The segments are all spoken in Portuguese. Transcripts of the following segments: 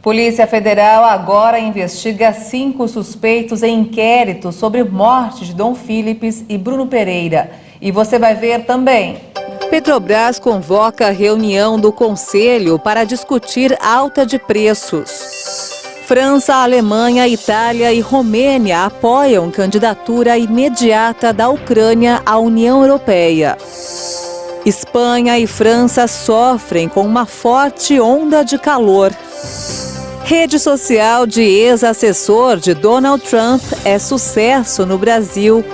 Polícia Federal agora investiga 5 suspeitos em inquérito sobre morte de Dom Philips e Bruno Pereira. E você vai ver também. Petrobras convoca reunião do Conselho para discutir alta de preços. França, Alemanha, Itália e Romênia apoiam candidatura imediata da Ucrânia à União Europeia. Espanha e França sofrem com uma forte onda de calor. Rede social de ex-assessor de Donald Trump é sucesso no Brasil.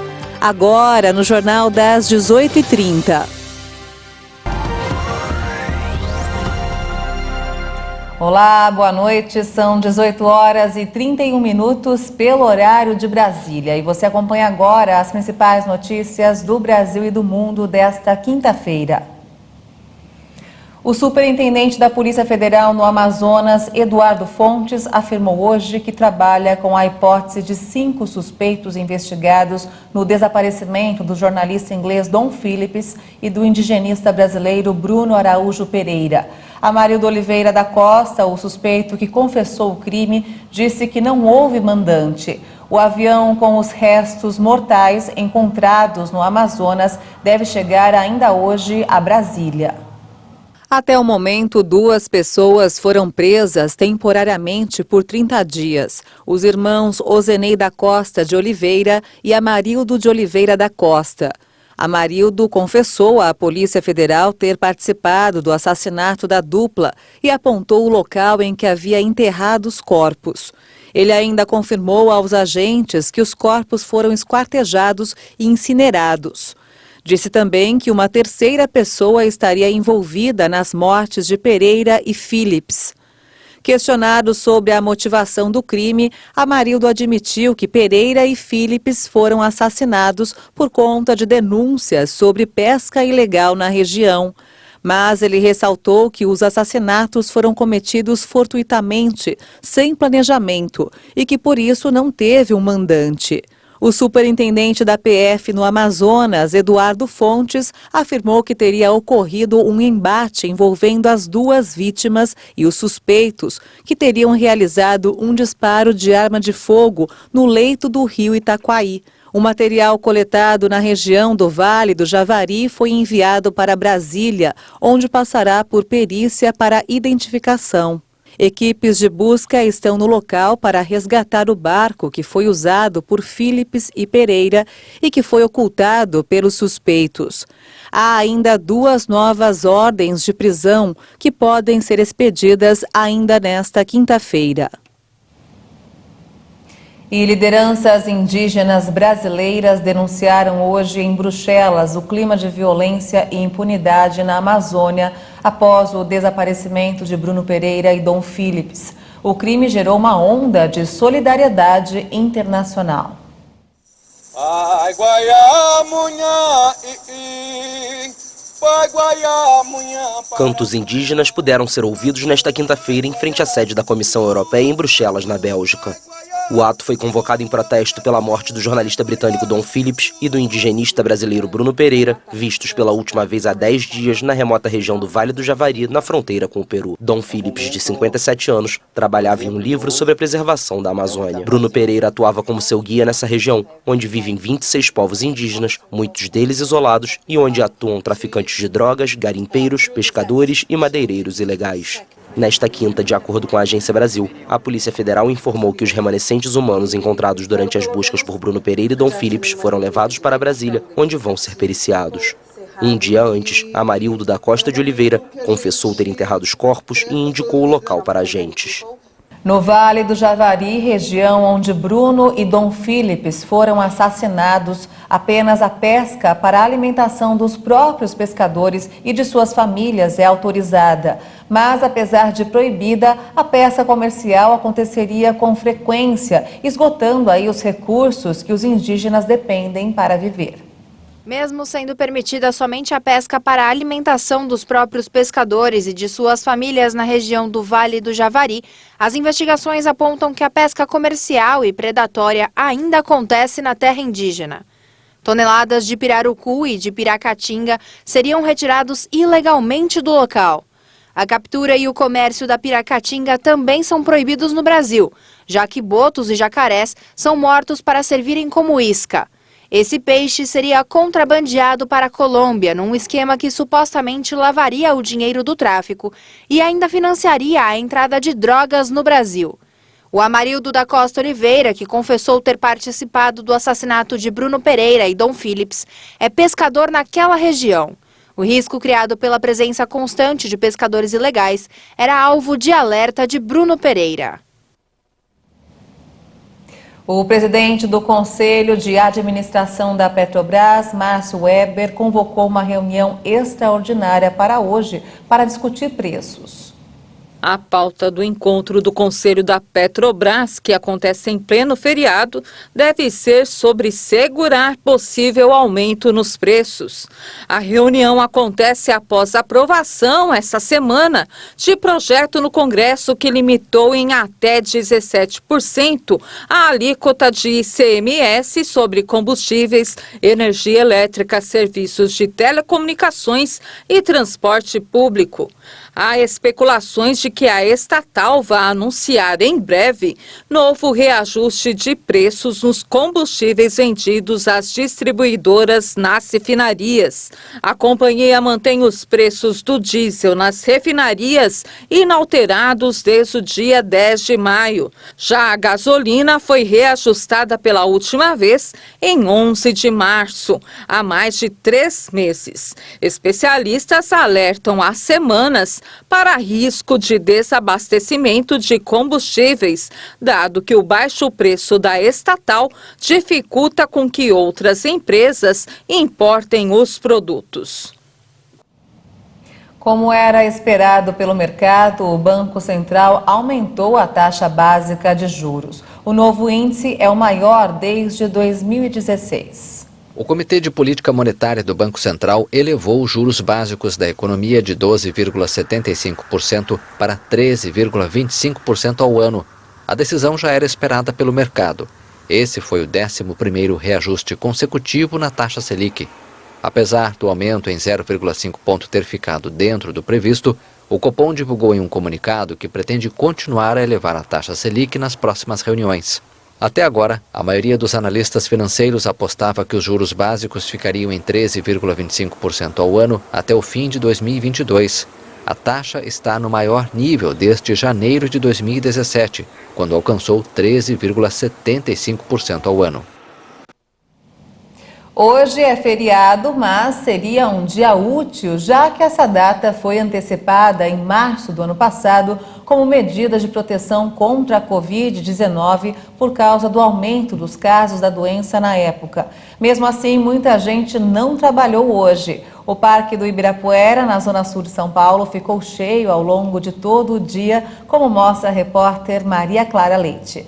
Agora no Jornal das 18h30. Olá, boa noite. São 18h31 pelo horário de Brasília. E você acompanha agora as principais notícias do Brasil e do mundo desta quinta-feira. O superintendente da Polícia Federal no Amazonas, Eduardo Fontes, afirmou hoje que trabalha com a hipótese de 5 suspeitos investigados no desaparecimento do jornalista inglês Dom Philips e do indigenista brasileiro Bruno Araújo Pereira. Amarildo Oliveira da Costa, o suspeito que confessou o crime, disse que não houve mandante. O avião com os restos mortais encontrados no Amazonas deve chegar ainda hoje a Brasília. Até o momento, 2 pessoas foram presas temporariamente por 30 dias. Os irmãos Ozenei da Costa de Oliveira e Amarildo de Oliveira da Costa. Amarildo confessou à Polícia Federal ter participado do assassinato da dupla e apontou o local em que havia enterrado os corpos. Ele ainda confirmou aos agentes que os corpos foram esquartejados e incinerados. Disse também que uma terceira pessoa estaria envolvida nas mortes de Pereira e Philips. Questionado sobre a motivação do crime, Amarildo admitiu que Pereira e Philips foram assassinados por conta de denúncias sobre pesca ilegal na região. Mas ele ressaltou que os assassinatos foram cometidos fortuitamente, sem planejamento, e que por isso não teve um mandante. O superintendente da PF no Amazonas, Eduardo Fontes, afirmou que teria ocorrido um embate envolvendo as 2 vítimas e os suspeitos, que teriam realizado um disparo de arma de fogo no leito do rio Itaquaí. O material coletado na região do Vale do Javari foi enviado para Brasília, onde passará por perícia para identificação. Equipes de busca estão no local para resgatar o barco que foi usado por Philips e Pereira e que foi ocultado pelos suspeitos. Há ainda 2 novas ordens de prisão que podem ser expedidas ainda nesta quinta-feira. E lideranças indígenas brasileiras denunciaram hoje em Bruxelas o clima de violência e impunidade na Amazônia após o desaparecimento de Bruno Pereira e Dom Philips. O crime gerou uma onda de solidariedade internacional. Cantos indígenas puderam ser ouvidos nesta quinta-feira em frente à sede da Comissão Europeia em Bruxelas, na Bélgica. O ato foi convocado em protesto pela morte do jornalista britânico Dom Philips e do indigenista brasileiro Bruno Pereira, vistos pela última vez há 10 dias na remota região do Vale do Javari, na fronteira com o Peru. Dom Philips, de 57 anos, trabalhava em um livro sobre a preservação da Amazônia. Bruno Pereira atuava como seu guia nessa região, onde vivem 26 povos indígenas, muitos deles isolados, e onde atuam traficantes de drogas, garimpeiros, pescadores e madeireiros ilegais. Nesta quinta, de acordo com a Agência Brasil, a Polícia Federal informou que os remanescentes humanos encontrados durante as buscas por Bruno Pereira e Dom Philips foram levados para Brasília, onde vão ser periciados. Um dia antes, Amarildo da Costa de Oliveira confessou ter enterrado os corpos e indicou o local para agentes. No Vale do Javari, região onde Bruno e Dom Philips foram assassinados, apenas a pesca para a alimentação dos próprios pescadores e de suas famílias é autorizada. Mas, apesar de proibida, a pesca comercial aconteceria com frequência, esgotando aí os recursos que os indígenas dependem para viver. Mesmo sendo permitida somente a pesca para a alimentação dos próprios pescadores e de suas famílias na região do Vale do Javari, as investigações apontam que a pesca comercial e predatória ainda acontece na terra indígena. Toneladas de pirarucu e de piracatinga seriam retirados ilegalmente do local. A captura e o comércio da piracatinga também são proibidos no Brasil, já que botos e jacarés são mortos para servirem como isca. Esse peixe seria contrabandeado para a Colômbia, num esquema que supostamente lavaria o dinheiro do tráfico e ainda financiaria a entrada de drogas no Brasil. O Amarildo da Costa Oliveira, que confessou ter participado do assassinato de Bruno Pereira e Dom Phillips, é pescador naquela região. O risco criado pela presença constante de pescadores ilegais era alvo de alerta de Bruno Pereira. O presidente do Conselho de Administração da Petrobras, Márcio Weber, convocou uma reunião extraordinária para hoje para discutir preços. A pauta do encontro do Conselho da Petrobras, que acontece em pleno feriado, deve ser sobre segurar possível aumento nos preços. A reunião acontece após a aprovação, essa semana, de projeto no Congresso que limitou em até 17% a alíquota de ICMS sobre combustíveis, energia elétrica, serviços de telecomunicações e transporte público. Há especulações de que a estatal vai anunciar em breve novo reajuste de preços nos combustíveis vendidos às distribuidoras nas refinarias. A companhia mantém os preços do diesel nas refinarias inalterados desde o dia 10 de maio. Já a gasolina foi reajustada pela última vez em 11 de março, há mais de 3 meses. Especialistas alertam há semanas para risco de desabastecimento de combustíveis, dado que o baixo preço da estatal dificulta com que outras empresas importem os produtos. Como era esperado pelo mercado, o Banco Central aumentou a taxa básica de juros. O novo índice é o maior desde 2016. O Comitê de Política Monetária do Banco Central elevou os juros básicos da economia de 12,75% para 13,25% ao ano. A decisão já era esperada pelo mercado. Esse foi o 11º reajuste consecutivo na taxa Selic. Apesar do aumento em 0,5 ponto ter ficado dentro do previsto, o Copom divulgou em um comunicado que pretende continuar a elevar a taxa Selic nas próximas reuniões. Até agora, a maioria dos analistas financeiros apostava que os juros básicos ficariam em 13,25% ao ano até o fim de 2022. A taxa está no maior nível desde janeiro de 2017, quando alcançou 13,75% ao ano. Hoje é feriado, mas seria um dia útil, já que essa data foi antecipada em março do ano passado como medida de proteção contra a Covid-19 por causa do aumento dos casos da doença na época. Mesmo assim, muita gente não trabalhou hoje. O Parque do Ibirapuera, na zona sul de São Paulo, ficou cheio ao longo de todo o dia, como mostra a repórter Maria Clara Leite.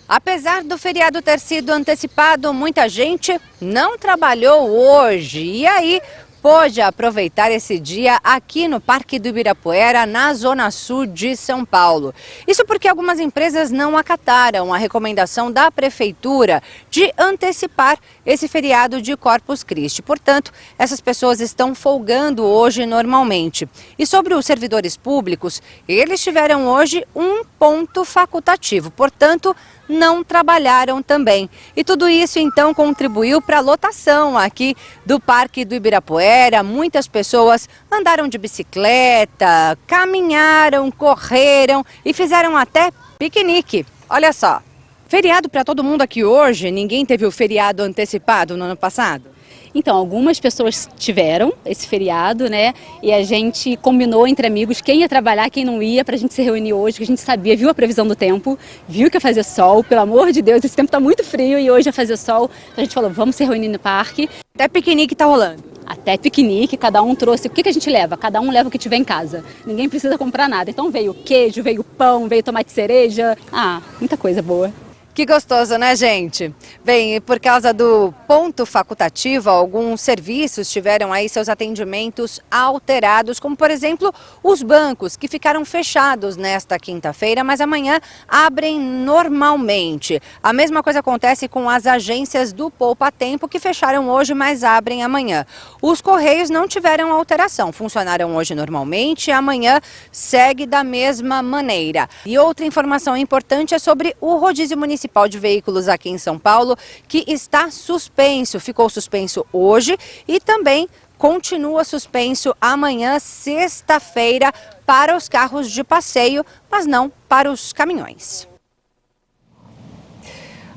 Apesar do feriado ter sido antecipado, muita gente não trabalhou hoje e aí pôde aproveitar esse dia aqui no Parque do Ibirapuera, na zona sul de São Paulo. Isso porque algumas empresas não acataram a recomendação da prefeitura de antecipar esse feriado de Corpus Christi. Portanto, essas pessoas estão folgando hoje normalmente. E sobre os servidores públicos, eles tiveram hoje um ponto facultativo, portanto, não trabalharam também. E tudo isso, então, contribuiu para a lotação aqui do Parque do Ibirapuera. Muitas pessoas andaram de bicicleta, caminharam, correram e fizeram até piquenique. Olha só, feriado para todo mundo aqui hoje? Ninguém teve o feriado antecipado no ano passado? Então, algumas pessoas tiveram esse feriado, né? E a gente combinou entre amigos quem ia trabalhar, quem não ia, pra gente se reunir hoje, que a gente sabia, viu a previsão do tempo, viu que ia fazer sol, pelo amor de Deus, esse tempo tá muito frio e hoje ia fazer sol. Então a gente falou, vamos se reunir no parque. Até piquenique tá rolando. Até piquenique, cada um trouxe. O que a gente leva? Cada um leva o que tiver em casa. Ninguém precisa comprar nada. Então veio queijo, veio pão, veio tomate cereja. Ah, muita coisa boa. Que gostoso, né, gente? Bem, e por causa do ponto facultativo, alguns serviços tiveram aí seus atendimentos alterados, como, por exemplo, os bancos, que ficaram fechados nesta quinta-feira, mas amanhã abrem normalmente. A mesma coisa acontece com as agências do Poupa Tempo, que fecharam hoje, mas abrem amanhã. Os Correios não tiveram alteração, funcionaram hoje normalmente e amanhã segue da mesma maneira. E outra informação importante é sobre o rodízio municipal de veículos aqui em São Paulo, que está suspenso, ficou suspenso hoje e também continua suspenso amanhã, sexta-feira, para os carros de passeio, mas não para os caminhões.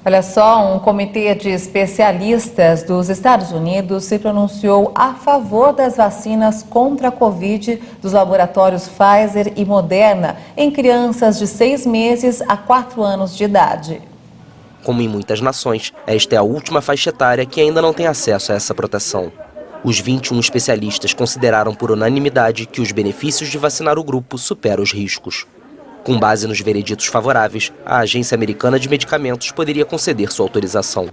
Olha só, um comitê de especialistas dos Estados Unidos se pronunciou a favor das vacinas contra a Covid dos laboratórios Pfizer e Moderna em crianças de 6 meses a 4 anos de idade. Como em muitas nações, esta é a última faixa etária que ainda não tem acesso a essa proteção. Os 21 especialistas consideraram por unanimidade que os benefícios de vacinar o grupo superam os riscos. Com base nos vereditos favoráveis, a Agência Americana de Medicamentos poderia conceder sua autorização.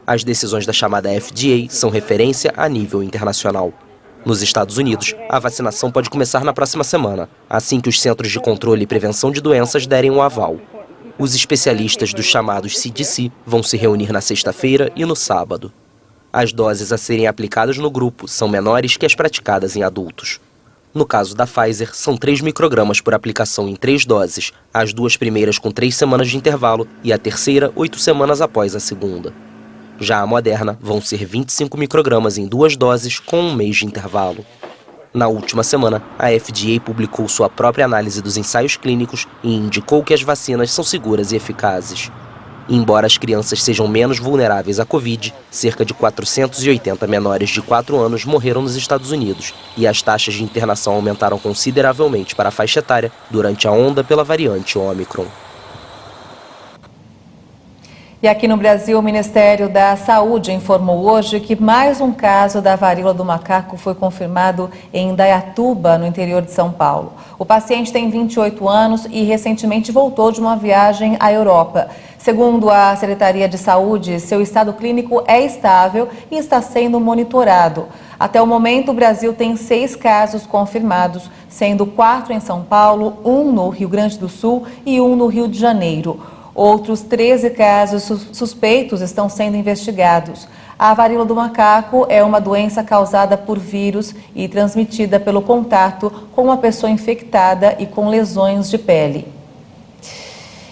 As decisões da chamada FDA são referência a nível internacional. Nos Estados Unidos, a vacinação pode começar na próxima semana, assim que os Centros de Controle e Prevenção de Doenças derem um aval. Os especialistas dos chamados CDC vão se reunir na sexta-feira e no sábado. As doses a serem aplicadas no grupo são menores que as praticadas em adultos. No caso da Pfizer, são 3 microgramas por aplicação em 3 doses, as 2 primeiras com 3 semanas de intervalo e a terceira 8 semanas após a segunda. Já a Moderna vão ser 25 microgramas em 2 doses com 1 mês de intervalo. Na última semana, a FDA publicou sua própria análise dos ensaios clínicos e indicou que as vacinas são seguras e eficazes. Embora as crianças sejam menos vulneráveis à Covid, cerca de 480 menores de 4 anos morreram nos Estados Unidos e as taxas de internação aumentaram consideravelmente para a faixa etária durante a onda pela variante Ômicron. E aqui no Brasil, o Ministério da Saúde informou hoje que mais um caso da varíola do macaco foi confirmado em Indaiatuba, no interior de São Paulo. O paciente tem 28 anos e recentemente voltou de uma viagem à Europa. Segundo a Secretaria de Saúde, seu estado clínico é estável e está sendo monitorado. Até o momento, o Brasil tem 6 casos confirmados, sendo 4 em São Paulo, 1 no Rio Grande do Sul e 1 no Rio de Janeiro. Outros 13 casos suspeitos estão sendo investigados. A varíola do macaco é uma doença causada por vírus e transmitida pelo contato com uma pessoa infectada e com lesões de pele.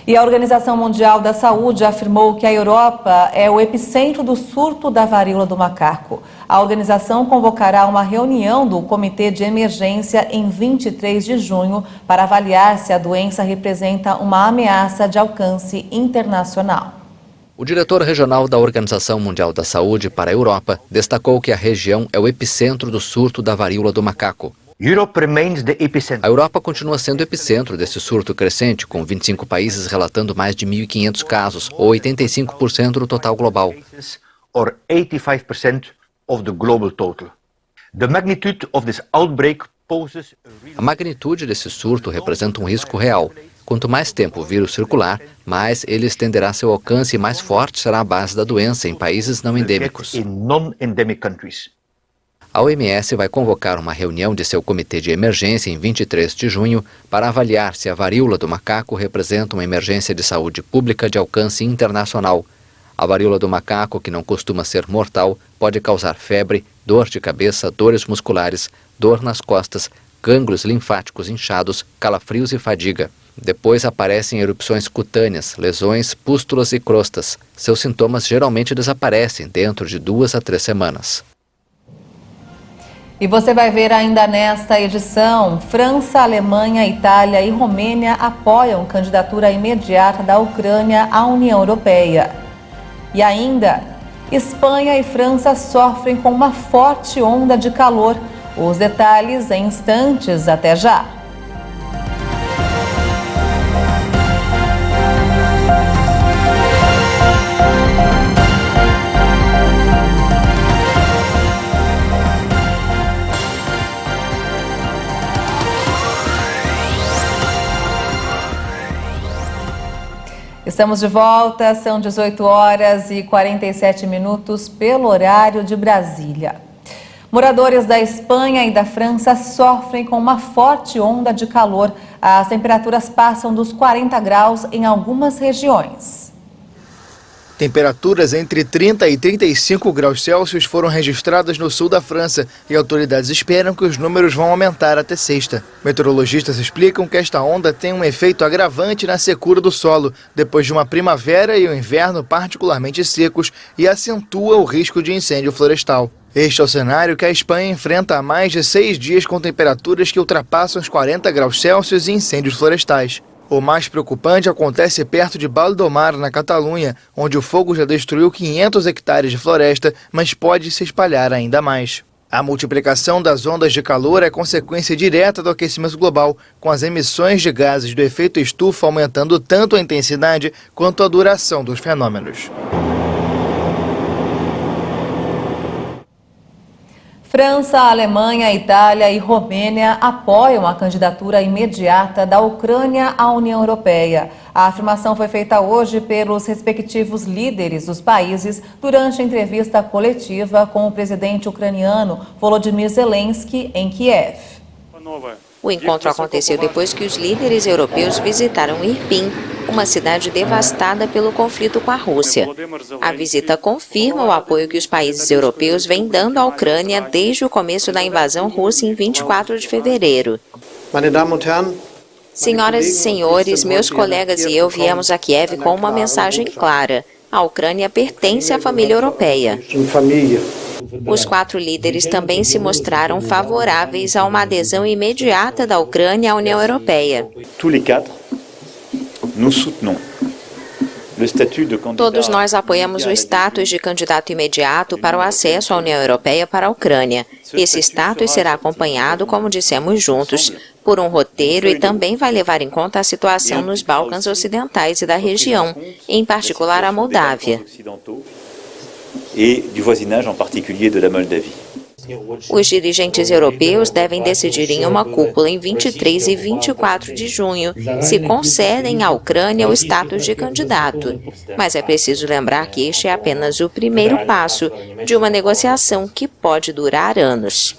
E a Organização Mundial da Saúde afirmou que a Europa é o epicentro do surto da varíola do macaco. A organização convocará uma reunião do Comitê de Emergência em 23 de junho para avaliar se a doença representa uma ameaça de alcance internacional. O diretor regional da Organização Mundial da Saúde para a Europa destacou que a região é o epicentro do surto da varíola do macaco. A Europa continua sendo o epicentro desse surto crescente, com 25 países relatando mais de 1.500 casos, ou 85% do total global. A magnitude desse surto representa um risco real. Quanto mais tempo o vírus circular, mais ele estenderá seu alcance e mais forte será a base da doença em países não endêmicos. A OMS vai convocar uma reunião de seu comitê de emergência em 23 de junho para avaliar se a varíola do macaco representa uma emergência de saúde pública de alcance internacional. A varíola do macaco, que não costuma ser mortal, pode causar febre, dor de cabeça, dores musculares, dor nas costas, gânglios linfáticos inchados, calafrios e fadiga. Depois aparecem erupções cutâneas, lesões, pústulas e crostas. Seus sintomas geralmente desaparecem dentro de 2 a 3 semanas. E você vai ver ainda nesta edição, França, Alemanha, Itália e Romênia apoiam candidatura imediata da Ucrânia à União Europeia. E ainda, Espanha e França sofrem com uma forte onda de calor. Os detalhes em instantes, até já. Estamos de volta, são 18 horas e 47 minutos pelo horário de Brasília. Moradores da Espanha e da França sofrem com uma forte onda de calor. As temperaturas passam dos 40 graus em algumas regiões. Temperaturas entre 30 e 35 graus Celsius foram registradas no sul da França e autoridades esperam que os números vão aumentar até sexta. Meteorologistas explicam que esta onda tem um efeito agravante na secura do solo, depois de uma primavera e um inverno particularmente secos, e acentua o risco de incêndio florestal. Este é o cenário que a Espanha enfrenta há mais de 6 dias com temperaturas que ultrapassam os 40 graus Celsius e incêndios florestais. O mais preocupante acontece perto de Baldomar, na Catalunha, onde o fogo já destruiu 500 hectares de floresta, mas pode se espalhar ainda mais. A multiplicação das ondas de calor é consequência direta do aquecimento global, com as emissões de gases do efeito estufa aumentando tanto a intensidade quanto a duração dos fenômenos. França, Alemanha, Itália e Romênia apoiam a candidatura imediata da Ucrânia à União Europeia. A afirmação foi feita hoje pelos respectivos líderes dos países durante a entrevista coletiva com o presidente ucraniano Volodymyr Zelensky em Kiev. O encontro aconteceu depois que os líderes europeus visitaram Irpin, uma cidade devastada pelo conflito com a Rússia. A visita confirma o apoio que os países europeus vêm dando à Ucrânia desde o começo da invasão russa em 24 de fevereiro. Senhoras e senhores, meus colegas e eu viemos a Kiev com uma mensagem clara. A Ucrânia pertence à família europeia. Os 4 líderes também se mostraram favoráveis a uma adesão imediata da Ucrânia à União Europeia. Todos nós apoiamos o status de candidato imediato para o acesso à União Europeia para a Ucrânia. Esse status será acompanhado, como dissemos juntos, por um roteiro e também vai levar em conta a situação nos Balcãs Ocidentais e da região, em particular a Moldávia. E do voisinage, em particular da Moldávia. Os dirigentes europeus devem decidir em uma cúpula em 23 e 24 de junho se concedem à Ucrânia o status de candidato. Mas é preciso lembrar que este é apenas o primeiro passo de uma negociação que pode durar anos.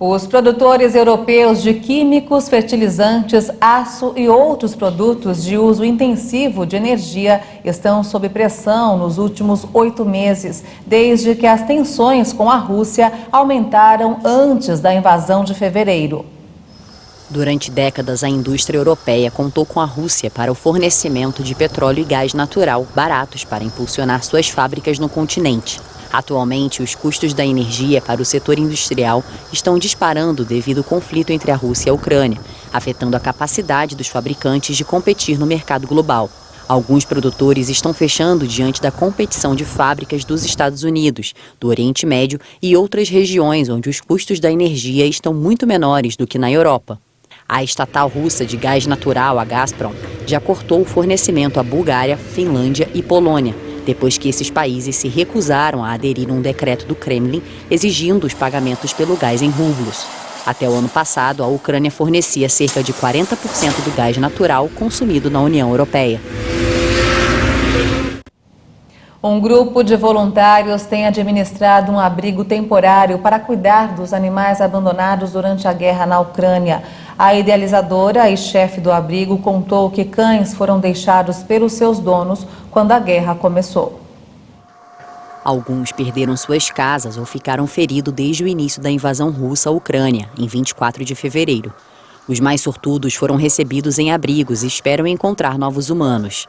Os produtores europeus de químicos, fertilizantes, aço e outros produtos de uso intensivo de energia estão sob pressão nos últimos 8 meses, desde que as tensões com a Rússia aumentaram antes da invasão de fevereiro. Durante décadas, a indústria europeia contou com a Rússia para o fornecimento de petróleo e gás natural baratos para impulsionar suas fábricas no continente. Atualmente, os custos da energia para o setor industrial estão disparando devido ao conflito entre a Rússia e a Ucrânia, afetando a capacidade dos fabricantes de competir no mercado global. Alguns produtores estão fechando diante da competição de fábricas dos Estados Unidos, do Oriente Médio e outras regiões onde os custos da energia estão muito menores do que na Europa. A estatal russa de gás natural, a Gazprom, já cortou o fornecimento à Bulgária, Finlândia e Polônia, depois que esses países se recusaram a aderir a um decreto do Kremlin exigindo os pagamentos pelo gás em rublos. Até o ano passado, a Ucrânia fornecia cerca de 40% do gás natural consumido na União Europeia. Um grupo de voluntários tem administrado um abrigo temporário para cuidar dos animais abandonados durante a guerra na Ucrânia. A idealizadora e chefe do abrigo contou que cães foram deixados pelos seus donos quando a guerra começou. Alguns perderam suas casas ou ficaram feridos desde o início da invasão russa à Ucrânia, em 24 de fevereiro. Os mais sortudos foram recebidos em abrigos e esperam encontrar novos humanos.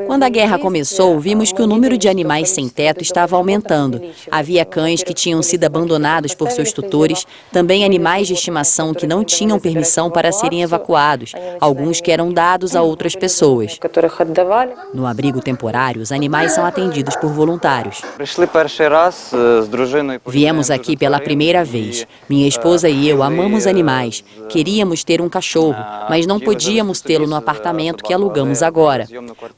Quando a guerra começou, vimos que o número de animais sem teto estava aumentando. Havia cães que tinham sido abandonados por seus tutores, também animais de estimação que não tinham permissão para serem evacuados, alguns que eram dados a outras pessoas. No abrigo temporário, os animais são atendidos por voluntários. Viemos aqui pela primeira vez. Minha esposa e eu amamos animais. Queríamos ter um cachorro, mas não podíamos tê-lo no apartamento que alugamos agora.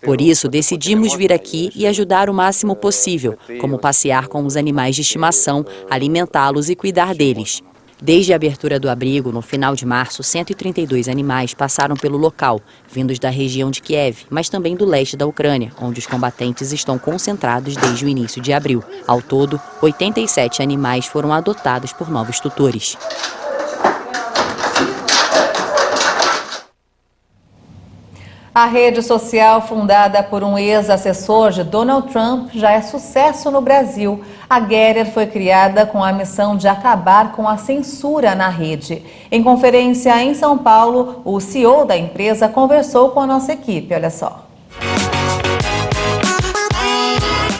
Por isso, decidimos vir aqui e ajudar o máximo possível, como passear com os animais de estimação, alimentá-los e cuidar deles. Desde a abertura do abrigo, no final de março, 132 animais passaram pelo local, vindos da região de Kiev, mas também do leste da Ucrânia, onde os combatentes estão concentrados desde o início de abril. Ao todo, 87 animais foram adotados por novos tutores. A rede social fundada por um ex-assessor de Donald Trump já é sucesso no Brasil. A Getter foi criada com a missão de acabar com a censura na rede. Em conferência em São Paulo, o CEO da empresa conversou com a nossa equipe. Olha só.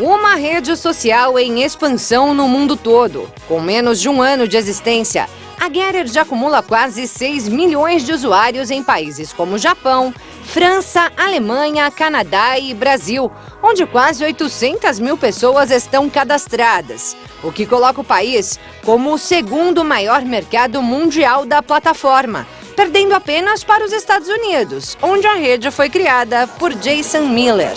Uma rede social em expansão no mundo todo. Com menos de um ano de existência, a Getter já acumula quase 6 milhões de usuários em países como Japão, França, Alemanha, Canadá e Brasil, onde quase 800 mil pessoas estão cadastradas, o que coloca o país como o segundo maior mercado mundial da plataforma, perdendo apenas para os Estados Unidos, onde a rede foi criada por Jason Miller.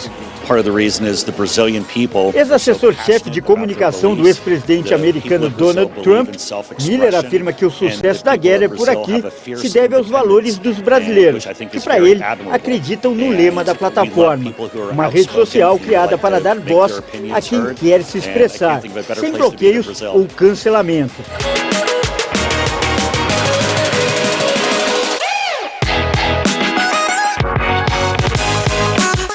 Ex-assessor-chefe de comunicação do ex-presidente americano Donald Trump, Miller afirma que o sucesso da Getter por aqui se deve aos valores dos brasileiros, que para ele acreditam no lema da plataforma, uma rede social criada para dar voz a quem quer se expressar, sem bloqueios ou cancelamento.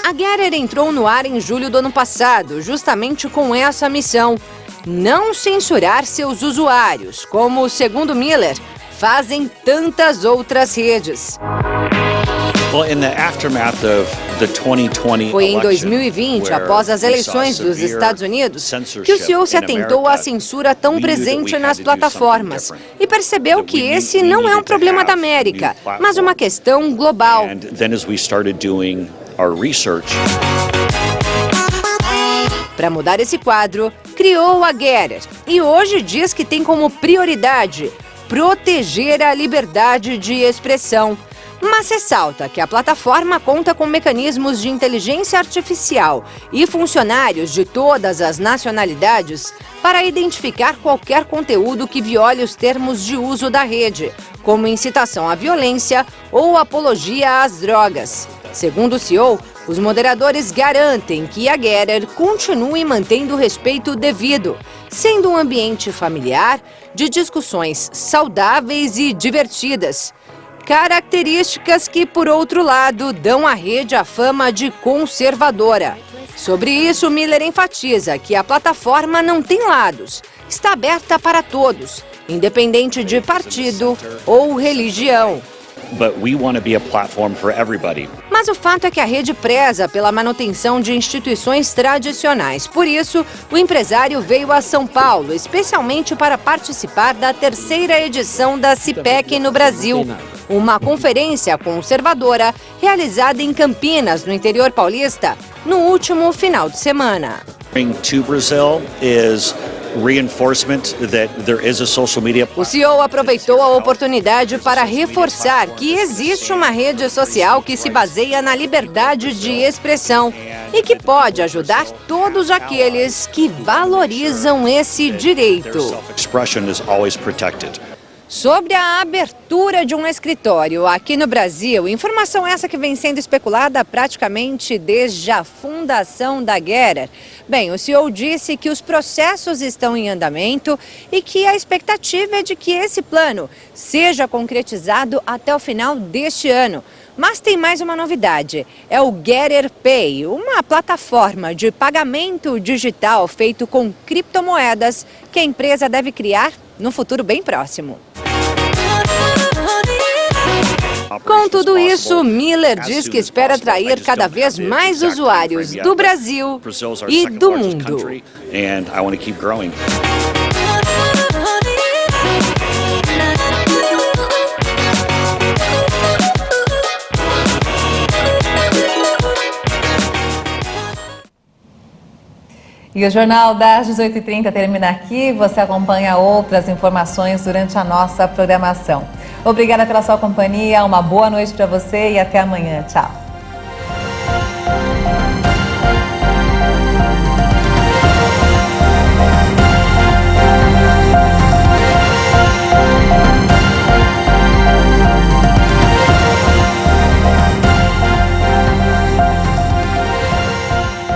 A Getter entrou no ar em julho do ano passado, justamente com essa missão: não censurar seus usuários, como, segundo Miller, fazem tantas outras redes. Foi em 2020, após as eleições dos Estados Unidos, que o CEO se atentou à censura tão presente nas plataformas e percebeu que esse não é um problema da América, mas uma questão global. Para mudar esse quadro, criou a Getter e hoje diz que tem como prioridade proteger a liberdade de expressão. Mas ressalta que a plataforma conta com mecanismos de inteligência artificial e funcionários de todas as nacionalidades para identificar qualquer conteúdo que viole os termos de uso da rede, como incitação à violência ou apologia às drogas. Segundo o CEO, os moderadores garantem que a Getter continue mantendo o respeito devido, sendo um ambiente familiar, de discussões saudáveis e divertidas. Características que, por outro lado, dão à rede a fama de conservadora. Sobre isso, Miller enfatiza que a plataforma não tem lados, está aberta para todos, independente de partido ou religião. Mas o fato é que a rede preza pela manutenção de instituições tradicionais. Por isso, o empresário veio a São Paulo, especialmente para participar da 3ª edição da CPEC no Brasil, uma conferência conservadora realizada em Campinas, no interior paulista, no último final de semana. O CEO aproveitou a oportunidade para reforçar que existe uma rede social que se baseia na liberdade de expressão e que pode ajudar todos aqueles que valorizam esse direito. Sobre a abertura de um escritório aqui no Brasil, informação essa que vem sendo especulada praticamente desde a fundação da Getter. Bem, o CEO disse que os processos estão em andamento e que a expectativa é de que esse plano seja concretizado até o final deste ano. Mas tem mais uma novidade, é o Getter Pay, uma plataforma de pagamento digital feito com criptomoedas que a empresa deve criar no futuro bem próximo. Com tudo isso, Miller diz que espera atrair cada vez mais usuários do Brasil e do mundo. E o Jornal das 18h30 termina aqui. Você acompanha outras informações durante a nossa programação. Obrigada pela sua companhia, uma boa noite para você e até amanhã. Tchau.